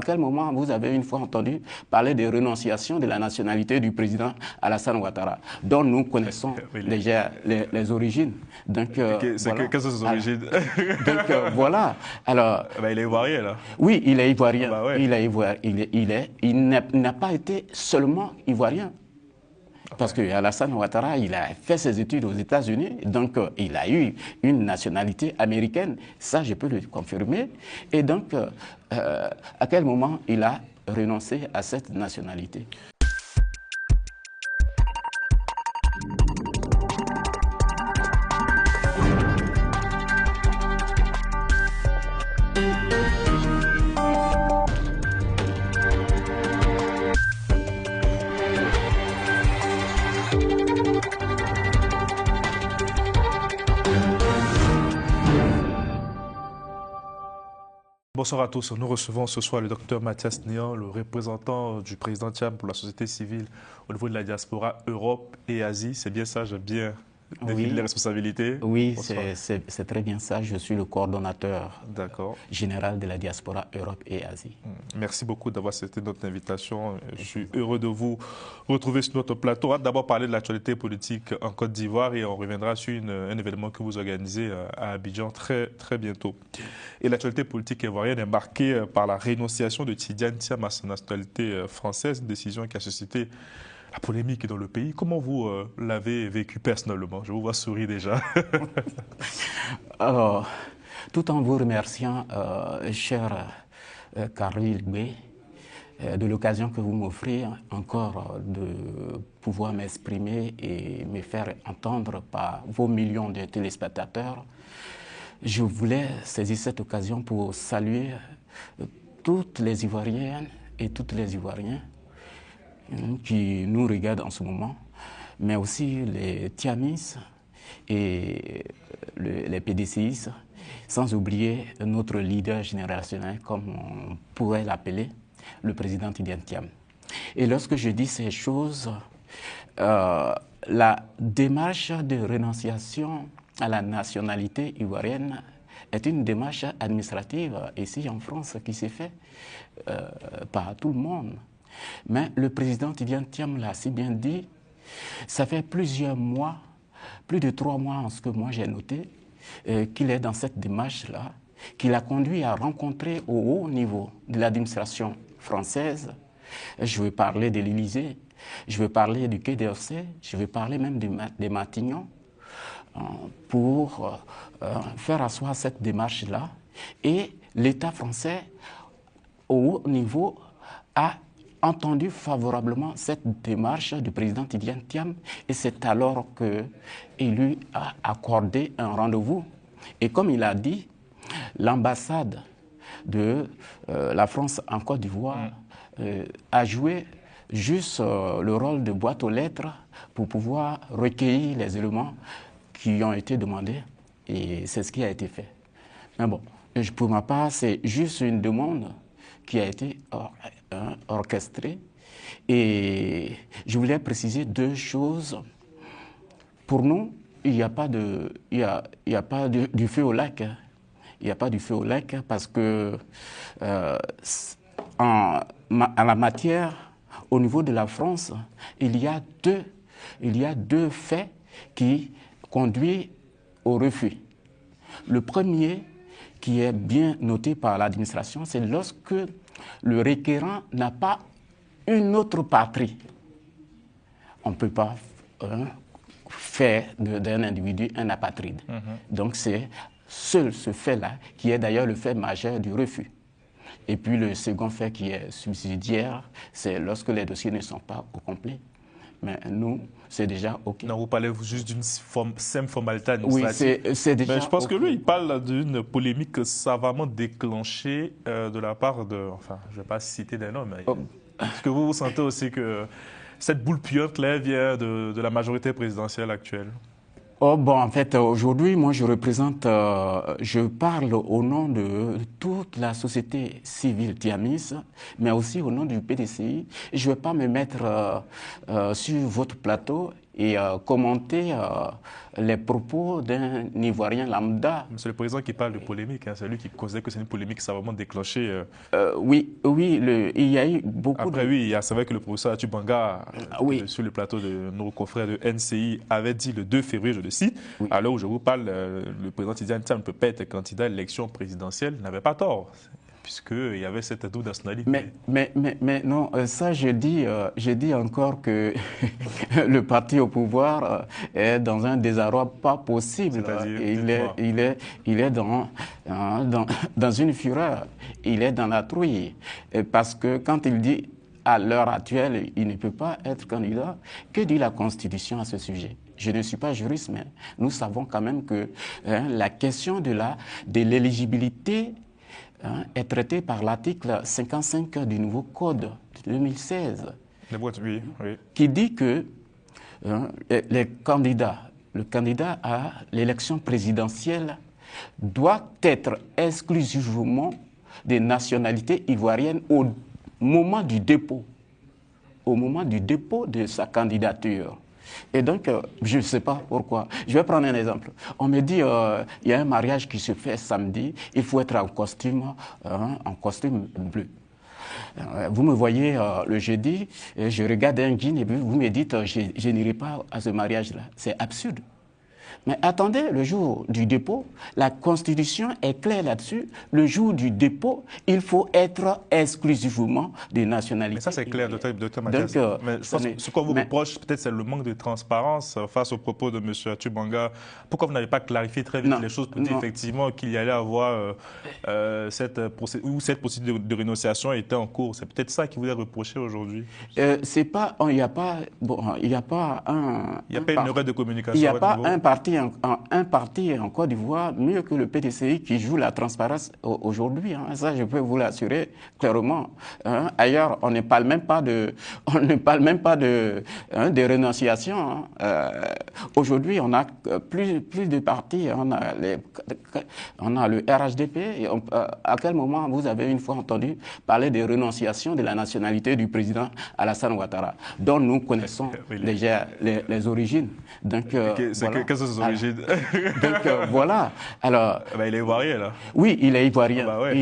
À quel moment vous avez une fois entendu parler de renonciation de la nationalité du président Alassane Ouattara, dont nous connaissons Oui, déjà les origines. Donc, voilà. quelles sont ses origines? Donc, voilà. Alors, Il est ivoirien, là. oui, il est Ah ivoirien. bah ouais. Il n'a pas été seulement ivoirien. Parce que Alassane Ouattara, il a fait ses études aux États-Unis, donc il a eu une nationalité américaine, ça je peux le confirmer. Et donc, à quel moment il a renoncé à cette nationalité? Bonsoir à tous. Nous recevons ce soir le docteur Mathias Néant, le représentant du président Thiam pour la société civile au niveau de la diaspora Europe et Asie. C'est bien ça, j'ai bien défini les Oui, responsabilités. oui, Bonsoir. c'est très bien ça. Je suis le coordonnateur D'accord. général de la diaspora Europe et Asie. Merci beaucoup d'avoir accepté notre invitation. Je suis heureux de vous retrouver sur notre plateau. On va d'abord parler de l'actualité politique en Côte d'Ivoire et on reviendra sur un événement que vous organisez à Abidjan très bientôt. Et l'actualité politique ivoirienne est marquée par la rénonciation de Tidiane Thiam à sa nationalité française, une décision qui a suscité la polémique dans le pays. Comment vous l'avez vécu personnellement? Je vous vois sourire déjà. Alors, tout en vous remerciant, cher Carl B, de l'occasion que vous m'offrez encore de pouvoir m'exprimer et me faire entendre par vos millions de téléspectateurs, je voulais saisir cette occasion pour saluer toutes les Ivoiriennes et tous les Ivoiriens qui nous regardent en ce moment, mais aussi les Thiamis et les PDCis, sans oublier notre leader générationnel, comme on pourrait l'appeler, le président Tidiane Thiam. Et lorsque je dis ces choses, la démarche de renonciation à la nationalité ivoirienne est une démarche administrative ici en France qui s'est faite par tout le monde. Mais le président Tidiane Thiam l'a si bien dit, ça fait plusieurs mois, plus de 3 mois en ce que moi j'ai noté, qu'il est dans cette démarche-là, qui l'a conduit à rencontrer au haut niveau de l'administration française. Je veux parler de l'Élysée, je veux parler du Quai d'Orsay, je veux parler même des Matignon, pour faire asseoir cette démarche-là. Et l'État français, au haut niveau, a entendu favorablement cette démarche du président Tidiane Thiam et c'est alors qu'il lui a accordé un rendez-vous. Et comme il a dit, l'ambassade de la France en Côte d'Ivoire a joué juste le rôle de boîte aux lettres pour pouvoir recueillir les éléments qui ont été demandés et c'est ce qui a été fait. Mais bon, pour ma part, c'est juste une demande qui a été orchestrée. Et je voulais préciser 2 choses. Pour nous, il n'y a pas du feu au lac. Il n'y a pas du feu au lac parce que en la matière, au niveau de la France, il y a deux faits qui conduisent au refus. Le premier, qui est bien noté par l'administration, c'est lorsque le requérant n'a pas une autre patrie. On ne peut pas faire d'un individu un apatride. Donc c'est seul ce fait-là qui est d'ailleurs le fait majeur du refus. Et puis le second fait qui est subsidiaire, c'est lorsque les dossiers ne sont pas au complet. Mais nous, c'est déjà OK. Non, vous parlez juste d'une simple formalité administrative. Oui, c'est déjà Mais je pense que OK. lui, il parle d'une polémique savamment déclenchée de la part de... Enfin, je ne vais pas citer des noms, mais est-ce que vous sentez aussi que cette boule puante-là vient de la majorité présidentielle actuelle? Oh, bon, en fait, aujourd'hui, moi, je parle au nom de toute la société civile thiamiste, mais aussi au nom du PDCI. Je ne vais pas me mettre sur votre plateau et commenter les propos d'un Ivoirien lambda. C'est le président qui parle de polémique, hein. C'est lui qui causait que c'est une polémique, ça a vraiment déclenché. Oui, il y a eu beaucoup Après, oui, c'est vrai que le professeur Atubanga, oui. sur le plateau de nos confrères de NCI, avait dit le 2 février, je le cite, oui. à l'heure où je vous parle, le président Tidiane Thiam ne peut pas être candidat à l'élection présidentielle, n'avait pas tort, puisqu'il y avait cette double nationalité. Mais non, ça je dis encore que le parti au pouvoir est dans un désarroi pas possible. Il est dans une fureur, il est dans la trouille. Parce que quand il dit à l'heure actuelle, il ne peut pas être candidat, que dit la Constitution à ce sujet? Je ne suis pas juriste, mais nous savons quand même que la question de l'éligibilité est traité par l'article 55 du nouveau Code de 2016, oui. qui dit que le candidat à l'élection présidentielle doit être exclusivement des nationalités ivoiriennes au moment du dépôt de sa candidature. Et donc, je ne sais pas pourquoi. Je vais prendre un exemple. On me dit, il y a un mariage qui se fait samedi, il faut être en costume bleu. Vous me voyez le jeudi, je regarde un jean et vous me dites, je n'irai pas à ce mariage-là. C'est absurde. Mais attendez, le jour du dépôt, la Constitution est claire là-dessus. Le jour du dépôt, il faut être exclusivement des nationalités. Mais ça, c'est clair, docteur Mathias. Mais je pense que ce qu'on vous reproche, peut-être, c'est le manque de transparence face aux propos de M. Atubanga. Pourquoi vous n'avez pas clarifié très vite les choses pour dire effectivement qu'il y allait avoir cette procédure de rénonciation était en cours? C'est peut-être ça qui vous est reproché aujourd'hui. C'est pas, il n'y a pas une erreur de communication. Il n'y a pas un parti en Côte d'Ivoire mieux que le PDCI qui joue la transparence aujourd'hui. Ça, je peux vous l'assurer clairement. Ailleurs, on ne parle même pas de rénonciation. Aujourd'hui, on a plus de partis. On a le RHDP. Et à quel moment vous avez une fois entendu parler de rénonciation de la nationalité du président Alassane Ouattara, dont nous connaissons déjà les origines. Donc, quelles sont ses origines? Donc voilà. Alors, il est ivoirien là. Oui, il est ivoirien. Ouais.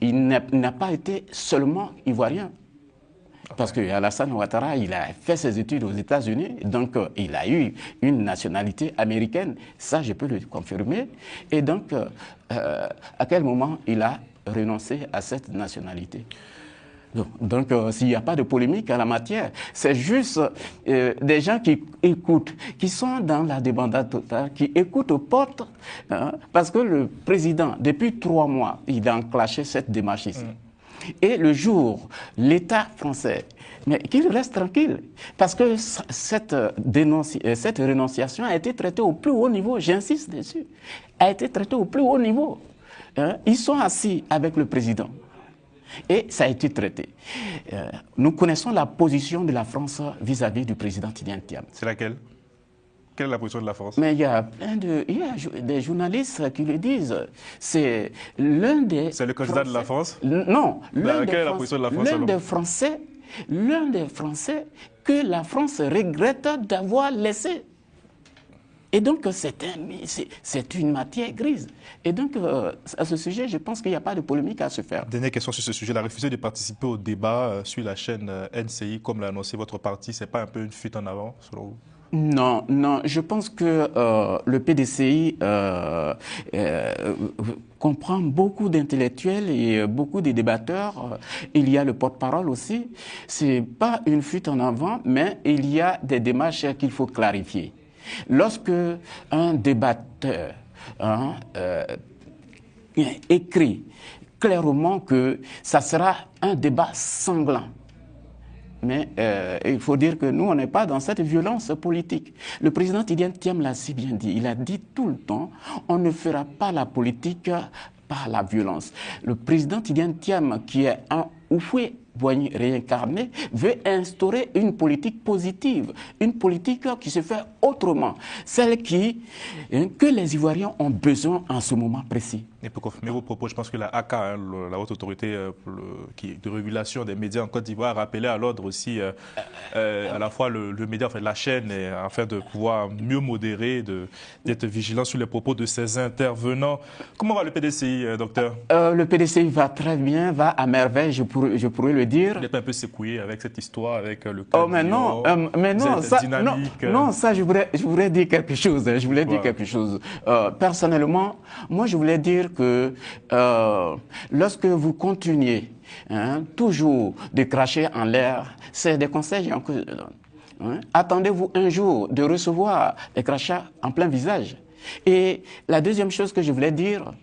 Il n'a pas été seulement ivoirien. Parce que Alassane Ouattara, il a fait ses études aux États-Unis, donc il a eu une nationalité américaine. Ça, je peux le confirmer. Et donc, à quel moment il a renoncé à cette nationalité? Donc, s'il n'y a pas de polémique en la matière, c'est juste des gens qui écoutent, qui sont dans la débandade totale, qui écoutent aux portes, parce que le président, depuis 3 mois, il a enclenché cette démarche ici. Et le jour, l'État français, mais qu'il reste tranquille, parce que cette rénonciation a été traitée au plus haut niveau, j'insiste dessus, a été traitée au plus haut niveau. Ils sont assis avec le président. Et ça a été traité. Nous connaissons la position de la France vis-à-vis du président Tidiane Thiam. C'est laquelle? Quelle est la position de la France? Mais il y a des journalistes qui le disent. C'est l'un des... C'est le candidat de la France? Non. Quelle est la position de la France? L'un des Français que la France regrette d'avoir laissé. Et donc, c'est une matière grise. Et donc, à ce sujet, je pense qu'il n'y a pas de polémique à se faire. Dernière question sur ce sujet. La refusé de participer au débat sur la chaîne NCI, comme l'a annoncé votre parti, c'est pas un peu une fuite en avant, selon vous? Non. Je pense que le PDCI comprend beaucoup d'intellectuels et beaucoup de débatteurs. Il y a le porte-parole aussi. C'est pas une fuite en avant, mais il y a des démarches qu'il faut clarifier. Lorsque un débatteur écrit clairement que ça sera un débat sanglant, mais il faut dire que nous, on n'est pas dans cette violence politique. Le président Tidiane Thiam l'a si bien dit. Il a dit tout le temps, on ne fera pas la politique par la violence. Le président Tidiane Thiam, qui est un Houphouët-Boigny réincarné, veut instaurer une politique positive, une politique qui se fait autrement, celle que les Ivoiriens ont besoin en ce moment précis. Et pour confirmer vos propos, je pense que la AK, la haute autorité de régulation des médias en Côte d'Ivoire, a rappelé à l'ordre aussi à la fois le média, enfin, la chaîne, afin de pouvoir mieux modérer, d'être vigilant sur les propos de ces intervenants. Comment va le PDCI, docteur? Le PDCI va très bien, va à merveille, je pourrais le dire. Vous êtes un peu secoué avec cette histoire, avec le cas mais non, ça, je voudrais dire quelque chose. Je voulais dire quelque chose. Personnellement, moi, je voulais dire que lorsque vous continuez toujours de cracher en l'air, c'est des conseils que je donne. Attendez-vous un jour de recevoir des crachats en plein visage. Et la deuxième chose que je voulais dire,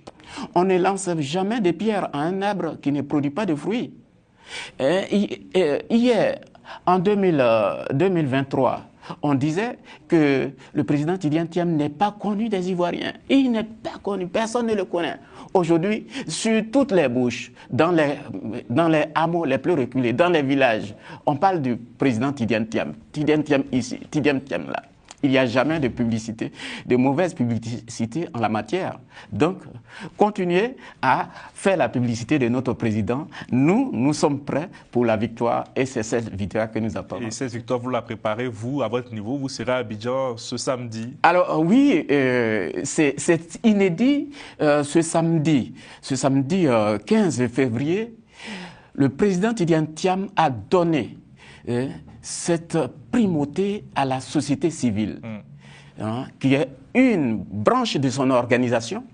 on ne lance jamais des pierres à un arbre qui ne produit pas de fruits. Hier, en 2023, on disait que le président Tidjane Thiam n'est pas connu des Ivoiriens. Il n'est pas connu, personne ne le connaît. Aujourd'hui, sur toutes les bouches, dans les hameaux les plus reculés, dans les villages, on parle du président Tidjane Thiam. Tidjane Thiam ici, Tidjane Thiam là. Il n'y a jamais de publicité, de mauvaise publicité en la matière. Donc, continuez à faire la publicité de notre président. Nous sommes prêts pour la victoire et c'est cette victoire que nous attendons. Et cette victoire, vous la préparez, vous, à votre niveau, vous serez à Abidjan ce samedi? Alors oui, c'est inédit. Ce samedi 15 février, le président Tidjane Thiam a donné cette primauté à la société civile, qui est une branche de son organisation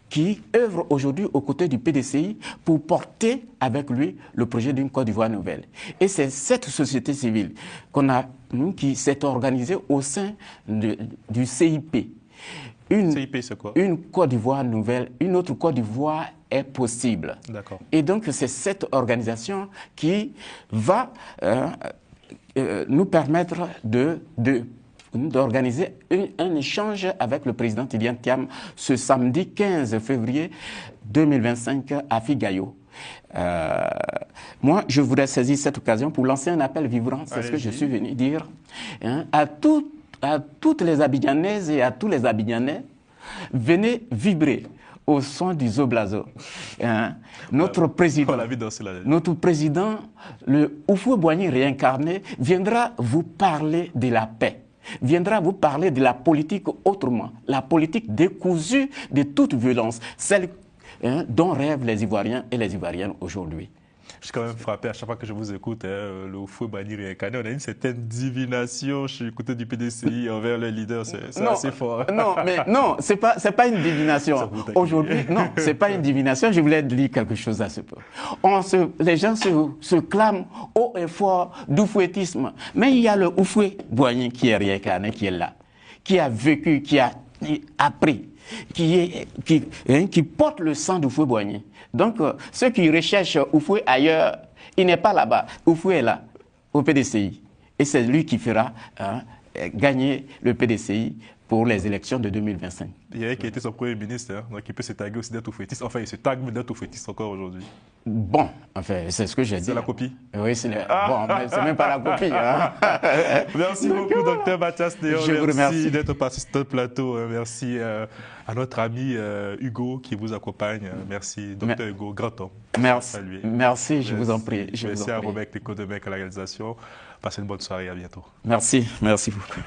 qui œuvre aujourd'hui aux côtés du PDCI pour porter avec lui le projet d'une Côte d'Ivoire nouvelle. Et c'est cette société civile qui s'est organisée au sein du CIP. CIP, c'est quoi? Une Côte d'Ivoire nouvelle, une autre Côte d'Ivoire est possible. D'accord. Et donc, c'est cette organisation qui va nous permettre d'organiser un échange avec le président Tidjane Thiam ce samedi 15 février 2025 à Figayo. Moi, je voudrais saisir cette occasion pour lancer un appel vibrant, c'est ce que je suis venu dire, à toutes les Abidjanaises et à tous les Abidjanais, venez vibrer au son du Zoblazo. Notre président, le Houphouët-Boigny réincarné, viendra vous parler de la paix, viendra vous parler de la politique autrement, la politique décousue de toute violence, celle dont rêvent les Ivoiriens et les Ivoiriennes aujourd'hui. Je suis quand même frappé à chaque fois que je vous écoute, le Houphouët-Boigny réincarné, on a une certaine divination chez le côté du PDCI envers le leader, c'est assez fort. Non, c'est pas une divination. Aujourd'hui, non, c'est pas une divination. Je voulais dire quelque chose à ce peu. Les gens se clament haut et fort d'oufouettisme, mais il y a le Houphouët-Boigny qui est réincarné, qui est là, qui a vécu, qui a appris, qui porte le sang d'Houphouët-Boigny. Donc, ceux qui recherchent Houphouët ailleurs, il n'est pas là-bas. Houphouët est là, au PDCI. Et c'est lui qui fera gagner le PDCI pour les élections de 2025. Il y a qui était son premier ministre, donc il peut se taguer aussi d'être oufouettiste. Enfin, il se tague d'être oufouettiste encore aujourd'hui. Bon, enfin, c'est ce que j'ai dit. C'est la copie? Oui, bon, mais c'est même pas la copie. Merci beaucoup, docteur Mathias Néon. Je vous remercie. Merci d'être passé sur notre plateau. Merci à notre ami Hugo qui vous accompagne. Merci, docteur Hugo, grand homme. Merci, je vous en prie. Merci à Robert Téco de Mec à la réalisation. Passez une bonne soirée, à bientôt. Merci beaucoup.